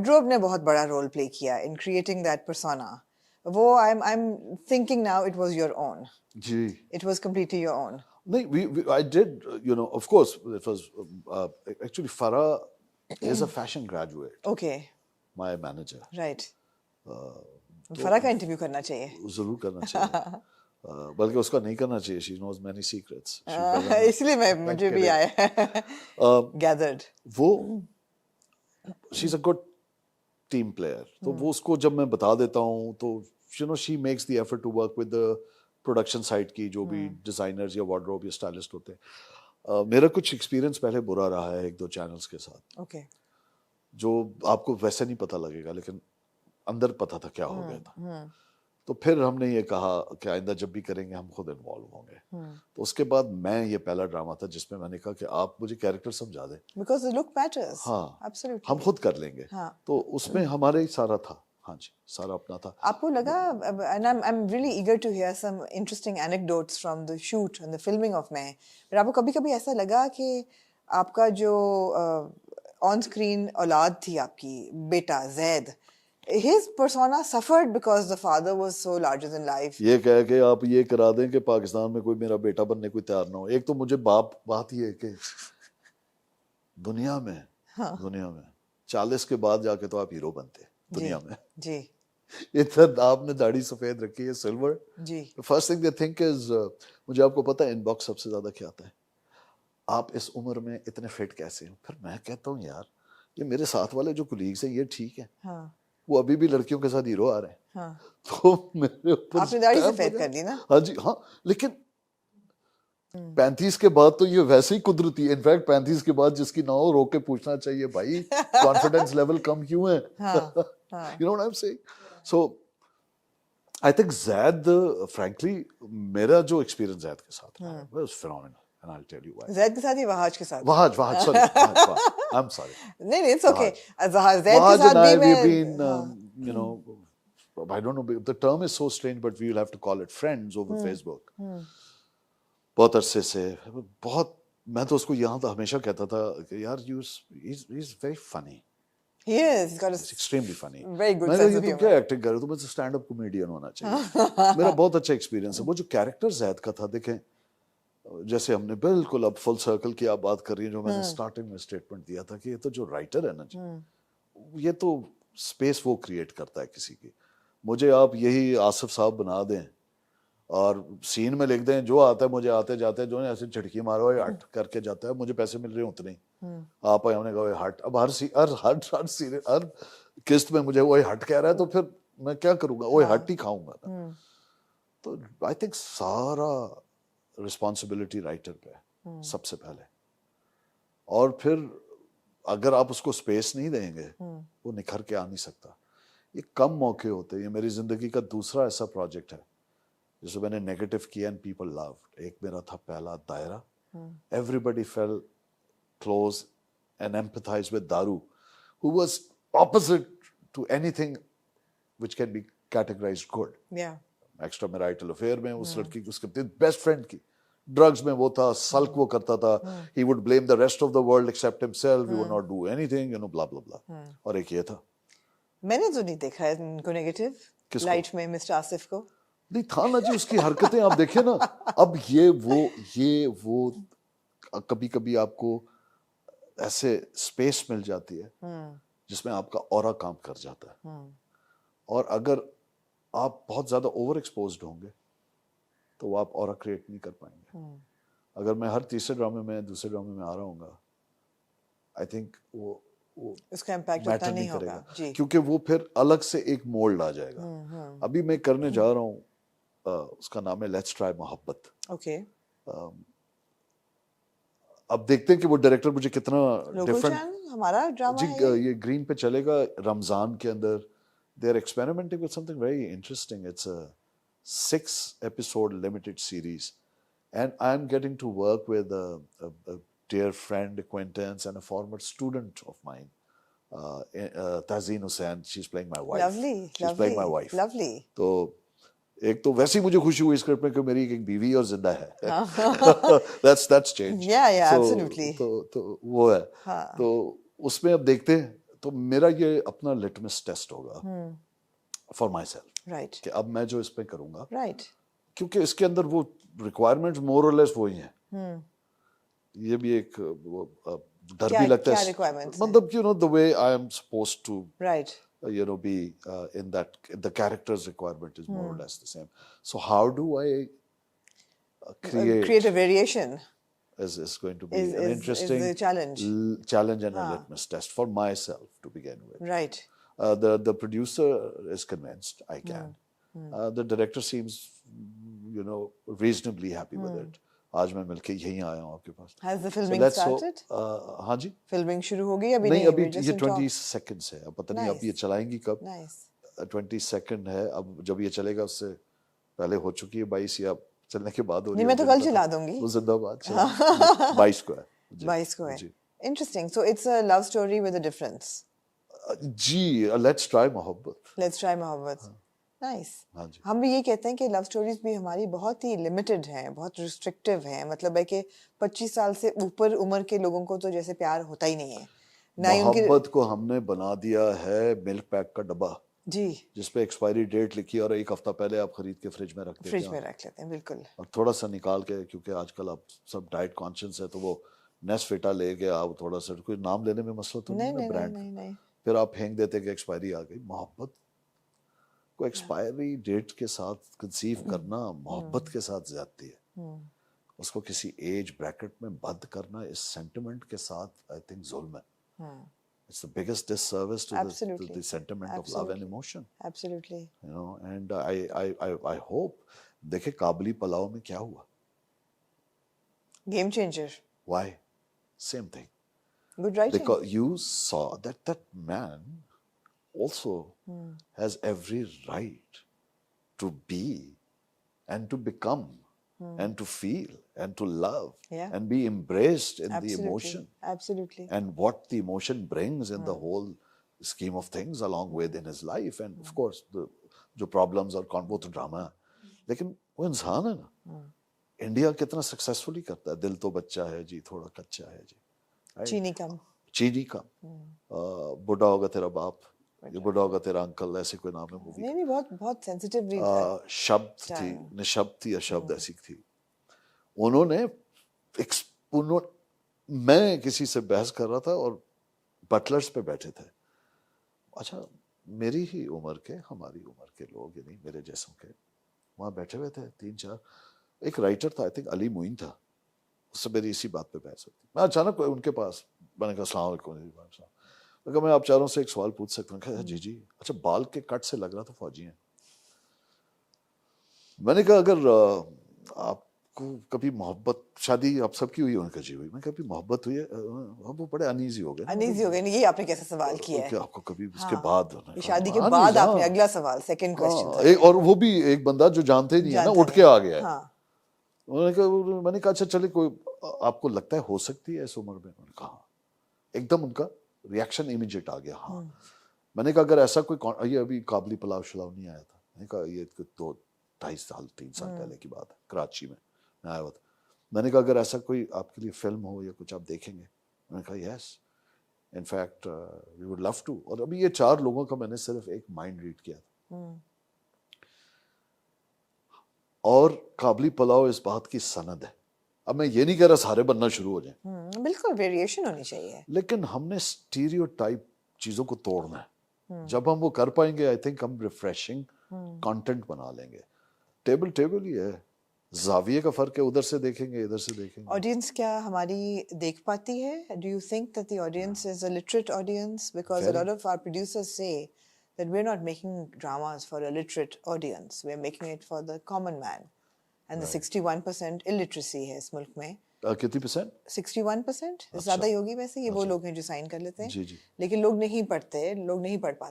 Drove ने बहुत बड़ा रोल प्ले किया इन क्रिएटिंग दैट पर्सोना. वो I'm thinking now it was your own. Ji. It was completely your own. No, I did, of course, it was, actually, Farah is a fashion graduate. Okay. My manager. Right. तो फरा का interview करना चाहिए. जरूर करना चाहिए. बल्कि उसका नहीं करना चाहिए. She knows many secrets. इसलिए मुझे भी आया. Gathered. वो she's a good team player. तो वो उसको जब मैं बता देता हूँ तो she makes the effort to work with the production side की जो भी डिजाइनर्स या वार्डरोब या स्टाइलिस्ट होते हैं. मेरा कुछ एक्सपीरियंस पहले बुरा रहा है 1-2 चैनल्स के साथ. okay. जो आपको वैसे नहीं पता लगेगा लेकिन अंदर पता था क्या हो गया था. तो फिर हमने ये कहा कि आइंदा जब भी करेंगे हम खुद इन्वॉल्व होंगे. तो उसके बाद मैं ये पहला ड्रामा था जिसमें मैंने कहा कि आप मुझे कैरेक्टर समझा दें. Because the look matters. हाँ, Absolutely. हम खुद कर लेंगे. हाँ. तो उसमें हमारे ही सारा था. हाँ जी, सारा अपना था. आपको लगा, and I'm really eager to hear some interesting anecdotes from the shoot and the filming of मैं. पर आपको कभी-कभी ऐसा लगा कि आपका जो ऑन स्क्रीन औलाद थी आपकी बेटा Zaid, his persona suffered because the father was so larger than life. ये कह के आप ये करा दें कि पाकिस्तान में कोई मेरा बेटा बनने को तैयार ना हो. एक तो मुझे बात ये है कि दुनिया में 40 के बाद जाके तो आप हीरो बनते हैं दुनिया में. जी. इधर आपने दाढ़ी सफेद रखी है, सिल्वर. जी. First thing they think is, मुझे आपको पता है इनबॉक्स सबसे ज्यादा क्या आता है, आप इस उम्र में इतने फिट कैसे हो. फिर मैं कहता हूँ यार ये मेरे साथ वाले जो कुलीग्स हैं ये ठीक है. हाँ. वो अभी भी लड़कियों के साथ हीरो आ रहे हैं. हाँ. तो मेरे ऊपर आपने दाढ़ी सफेद कर दी ना. हाँ जी. हाँ, लेकिन 35 के बाद तो ये वैसे ही कुदरती है. इनफैक्ट 35 के बाद जिसकी ना हो रोक के पूछना चाहिए भाई कॉन्फिडेंस लेवल कम क्यों है. You know what I'm saying? So I think Zaid, frankly, मेरा जो एक्सपीरियंस Zaid के साथ है was phenomenal, and I'll tell you why. Zaid के साथ ही वहाज के साथ. वहाज, sorry. I'm sorry. नहीं, it's okay. Zaid के साथ भी we've been, I don't know, the term is so strange, but we'll have to call it friends over Facebook. बहुत अरसे से, मैं तो उसको यहाँ तो हमेशा कहता था कि यार he's very funny. He is. He's got It's extremely funny. Very good sense of humor. क्या एक्टिंग कर रहे हो, तो मुझे स्टैंड अप कॉमेडियन होना चाहिए. मेरा बहुत अच्छा एक्सपीरियंस है. वो जो कैरेक्टर जैद का था, देखें जैसे हमने बिल्कुल अब फुल सर्कल की आप बात कर रही हैं, जो मैंने स्टार्टिंग में स्टेटमेंट दिया था कि ये तो जो राइटर है ना जी, ये तो स्पेस वो क्रिएट करता है किसी की. मुझे आप यही आसिफ साहब बना दें और सीन में लिख दें जो आता है मुझे आते जाते जो ऐसे झटकी मारो हट करके जाता है, मुझे पैसे मिल रहे हैं उतने. आप हमने कहा हट. अब हर किस्त में मुझे वही हट कह रहा है तो फिर मैं क्या करूंगा, वही हट ही खाऊंगा ना. तो आई थिंक सारा रिस्पॉन्सिबिलिटी राइटर पे है सबसे पहले. और फिर अगर आप उसको स्पेस नहीं देंगे वो निखर के आ नहीं सकता. ये कम मौके होते हैं. ये मेरी जिंदगी का दूसरा ऐसा प्रोजेक्ट है जिसे मैंने नेगेटिव किया एंड पीपल लव्ड. एक मेरा था पहला दायरा. Everybody fail close and empathise with दारू, who was opposite to anything which can be categorized good. Yeah. Extra marital affair में उस लड़की की, उसके बेस्ट फ्रेंड की ड्रग्स में वो था, सल्क वो करता था. he would blame the rest of the world except himself. he would not do anything, blah blah blah. और एक ये था. मैंने तो नहीं देखा है इनको नेगेटिव लाइट में मिस्टर आसिफ को. नहीं था ना जी, उसकी हरकतें आप देखिए ना. अब ये वो कभी कभी आपको ऐसे स्पेस मिल जाती है जिसमें आपका ऑरा काम कर जाता है. और अगर आप बहुत ज्यादा ओवर एक्सपोज्ड होंगे तो आप ऑरा क्रिएट नहीं कर पाएंगे. अगर मैं हर तीसरे ड्रामे में दूसरे ड्रामे में आ रहा हूँगा, आई थिंक वो उसका इम्पैक्ट उतना नहीं होगा जी. क्योंकि वो फिर अलग से एक मोल्ड आ जाएगा. अभी मैं करने जा रहा हूँ, उसका नाम है लेट्स ट्राई मोहब्बत. ओके. अब देखते हैं कि वो डायरेक्टर मुझे कितना डिफरेंट. हमारा ड्रामा है ये ग्रीन पे चलेगा रमजान के अंदर. they are experimenting with something very interesting. It's a 6-episode limited series, and I'm getting to work with a dear friend, acquaintance, and a former student of mine, Tazeen Hussain. She's playing my wife. She's playing my wife. Lovely. तो एक तो वैसे ही मुझे खुशी हुई script में कि मेरी एक बीवी और जिंदा है. that's changed. Yeah, absolutely. तो वो है. तो उसमें अब देखते हैं. तो तो मेरा ये अपना लिटमस टेस्ट होगा फॉर माई सेल्फ राइट कि अब मैं जो इस पे करूंगा, राइट क्योंकि इसके अंदर वो रिक्वायरमेंट्स मोर और लेस वही हैं। ये भी एक डर भी लगता क्या है, requirements हैं? मतलब you know the way I am supposed to write you know be in that the character's requirement is more or less the same. So how do I create a variation is going to be is an is interesting the challenge. challenge and a litmus test for myself to begin with. Right. The producer is convinced I can. The director seems reasonably happy with it. आज मैं मिलके यहीं आया हूँ आपके पास. Has the filming started? हाँ जी. Filming शुरू हो गई अभी नहीं, अभी we're just ये in talks. 20 seconds है. अब पता नहीं अब ये चलाएंगी कब. Nice. 22 है. अब जब ये चलेगा उससे पहले हो चुकी है 22 या चलने के बाद हो रही नहीं है. मैं तो कल चला दूंगी. वो जिंदाबाद. 22 को है. 22 को है. Interesting. So it's a love story with a difference. Ji, let's try मोहब्बत. Let's try मोहब्बत. नाइस. हाँ जी. हम भी ये कहते हैं कि लव स्टोरीज भी हमारी बहुत ही लिमिटेड हैं, बहुत रिस्ट्रिक्टिव हैं. मतलब है कि 25 साल से ऊपर उम्र के लोगों को तो जैसे प्यार होता ही नहीं है. ना ही उनकी मोहब्बत को हमने बना दिया है मिल्क पैक का डब्बा जी, जिस पे एक्सपायरी डेट लिखी है और एक हफ्ता पहले आप खरीद के फ्रिज में रख देते फ्रिज हैं में रख लेते हैं. बिल्कुल. और थोड़ा सा निकाल के, क्योंकि आजकल आप सब डाइट कॉन्शियस है तो वो नेस्फिटा ले गया, आप थोड़ा सा कोई नाम लेने में मसला तो नहीं है ब्रांड, नहीं. फिर आप फेंक देते कि एक्सपायरी आ गई. मोहब्बत को एक्सपायरी डेट के साथ कंसीव करना मोहब्बत के साथ ज्यादती है. उसको किसी एज ब्रैकेट में बंद करना इस सेंटिमेंट के साथ आई थिंक जुल्म है. It's the biggest disservice to the sentiment of love and emotion. Absolutely. You know, and I hope. देखे काबली पलाव में क्या हुआ? Game changer. Why? Same thing. Good writing. Because you saw that man also has every right to be and to become and to feel and to love and be embraced in the emotion. Absolutely. And what the emotion brings in the whole scheme of things along with in his life. And of course, जो problems और वो तो drama है, लेकिन वो इंसान है ना. इंडिया कितना सक्सेसफुली करता है. दिल तो बच्चा है जी, थोड़ा कच्चा है जी. चीनी कम. बुढ़ा होगा तेरा बाप, ये बुढ़ा होगा तेरा अंकल, ऐसे कोई नाम है मूवी. नहीं बहुत बहुत सेंसिटिव शब्द थी, निशब्द थी या शब्द ऐसी थी. उन्होंने मैं किसी से बहस कर रहा था और बटलर्स पे बैठे थे. अच्छा, मेरी ही उम्र के, हमारी उम्र के लोग, यानी मेरे जैसों के, वहाँ बैठे हुए थे 3-4. एक राइटर था, आई थिंक अली मुइन था, उससे मेरी इसी बात पे बहस होती. मैं अचानक उनके पास, मैंने कहा अस्सलाम वालेकुम. अगर मैं आप चारों से एक सवाल पूछ सकता हूँ? कहा जी. अच्छा, बाल के कट से लग रहा था फौजी हैं. मैंने कहा अगर आपको कभी मोहब्बत, शादी आप सबकी हुई, उनका जी हुई, मैं कभी मोहब्बत हुई है? वो बड़े अनईजी हो गए. अनईजी हो गए. ये आपने कैसा सवाल किया है? आपको कभी उसके बाद शादी के बाद आपने अगला सवाल, सेकंड क्वेश्चन. और वो भी एक बंदा जो जानते ही नहीं है ना, उठ के आ गया है. मैंने कहा अच्छा चले, कोई आपको लगता है हो सकती है इस उम्र में? उन्होंने कहा. एकदम उनका रिएक्शन इमीडिएट आ गया. हाँ. मैंने कहा अगर ऐसा कोई, ये अभी काबली पलाव शलाव नहीं आया था. मैंने कहा ये 2-2.5 साल 3 साल पहले की बात है, कराची में मैं आया हुआ था. मैंने कहा अगर ऐसा कोई आपके लिए फिल्म हो या कुछ आप देखेंगे? मैंने कहा yes, in fact we would love to. और अभी ये 4 लोगों का मैंने सिर्फ एक माइंड रीड किया था. और काबली पलाव इस बात की सनद है. अब मैं ये नहीं कह रहा सारे बनना शुरू हो जाएं. बिल्कुल वेरिएशन होनी चाहिए, लेकिन हमने स्टीरियोटाइप चीजों को तोड़ना है. जब हम वो कर पाएंगे, आई थिंक हम रिफ्रेशिंग कंटेंट बना लेंगे. टेबल ही है, जाविये का फर्क है, उधर से देखेंगे इधर से देखेंगे. ऑडियंस क्या हमारी देख पाती है? Do you think that the audience is a literate audience? Because a lot of our producers से that we're not making dramas for a literate audience, we're making it for the common man. And the 61% illiteracy है इस मुल्क में. कितनी percent? 61%. ज़्यादा ही होगी वैसे. ये वो लोग हैं जो साइन कर लेते हैं, जी. लेकिन लोग नहीं पढ़ते, लोग नहीं पढ़ पाते.